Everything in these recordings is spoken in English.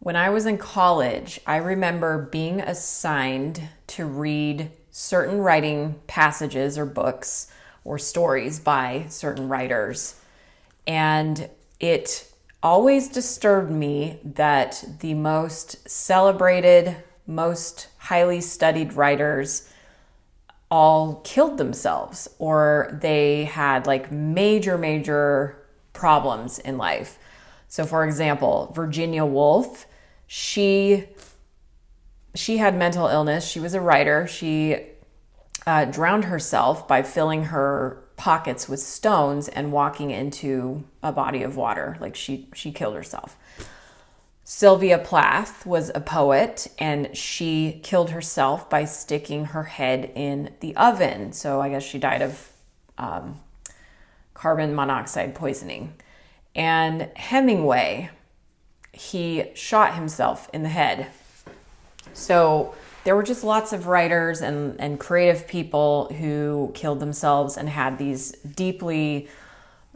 When I was in college, I remember being assigned to read certain writing passages or books or stories by certain writers. And it always disturbed me that the most celebrated, most highly studied writers all killed themselves or they had like major problems in life. So for example, Virginia Woolf, she had mental illness. She was a writer. She drowned herself by filling her pockets with stones and walking into a body of water. Like she killed herself. Sylvia Plath was a poet, and she killed herself by sticking her head in the oven. So I guess she died of carbon monoxide poisoning. And Hemingway, he shot himself in the head. So there were just lots of writers and creative people who killed themselves and had these deeply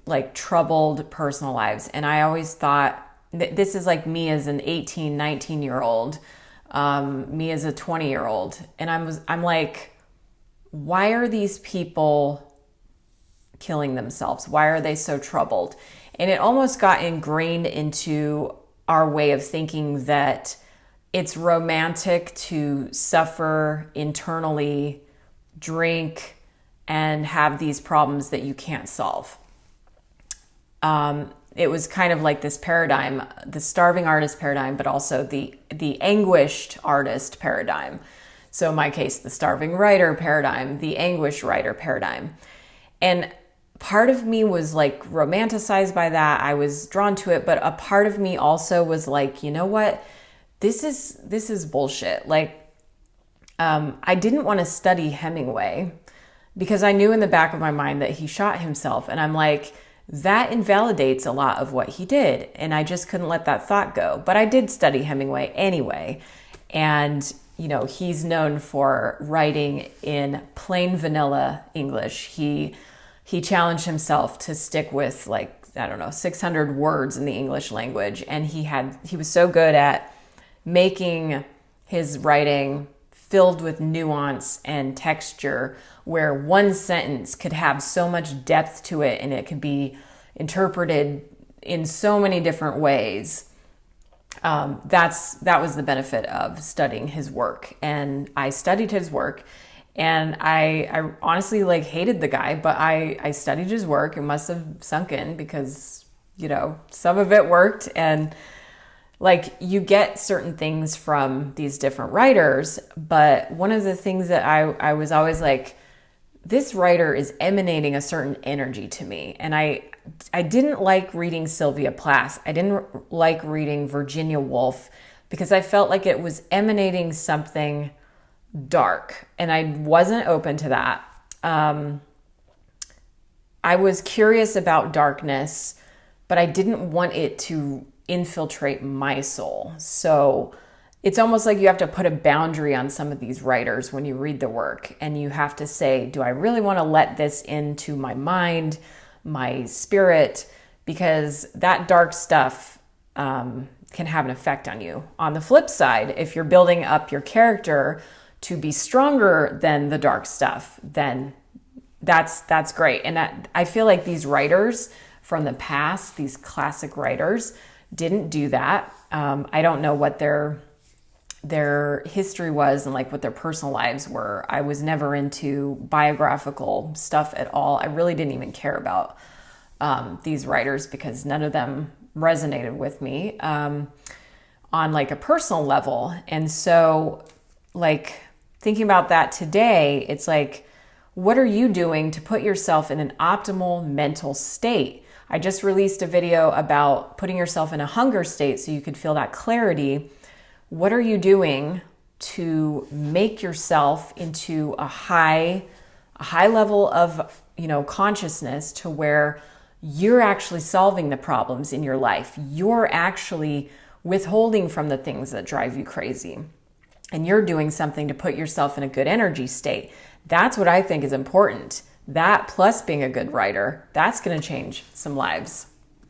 like troubled personal lives. And I always thought, this is like me as an 18, 19-year-old, me as a 20-year-old. And I'm like, why are these people killing themselves? Why are they so troubled? And it almost got ingrained into our way of thinking that it's romantic to suffer internally, drink, and have these problems that you can't solve. It was kind of like this paradigm, the starving artist paradigm, but also the anguished artist paradigm. So in my case, the starving writer paradigm, the anguished writer paradigm. And part of me was like romanticized by that. I was drawn to it, but a part of me also was like, you know what? This is bullshit. Like, I didn't want to study Hemingway because I knew in the back of my mind that he shot himself. And I'm like, that invalidates a lot of what he did. And I just couldn't let that thought go. But I did study Hemingway anyway. And, you know, he's known for writing in plain vanilla English. He challenged himself to stick with 600 words in the English language. And he was so good at making his writing filled with nuance and texture, where one sentence could have so much depth to it and it could be interpreted in so many different ways. That was the benefit of studying his work. And I studied his work, and I honestly hated the guy, but I studied his work. It must have sunk in because, some of it worked. And you get certain things from these different writers, but one of the things that I was always like, this writer is emanating a certain energy to me. And I didn't like reading Sylvia Plath. I didn't like reading Virginia Woolf because I felt like it was emanating something dark, and I wasn't open to that. I was curious about darkness, but I didn't want it to infiltrate my soul. So it's almost like you have to put a boundary on some of these writers when you read the work, and you have to say, do I really want to let this into my mind, my spirit? Because that dark stuff can have an effect on you. On the flip side, if you're building up your character to be stronger than the dark stuff, then that's great. And I feel like these writers from the past, these classic writers, didn't do that. I don't know what their history was and what their personal lives were. I was never into biographical stuff at all. I really didn't even care about these writers because none of them resonated with me on a personal level. And so thinking about that today, it's what are you doing to put yourself in an optimal mental state? I just released a video about putting yourself in a hunger state so you could feel that clarity. What are you doing to make yourself into a high level of, consciousness to where you're actually solving the problems in your life? You're actually withholding from the things that drive you crazy. And you're doing something to put yourself in a good energy state. That's what I think is important. That plus being a good writer, that's going to change some lives.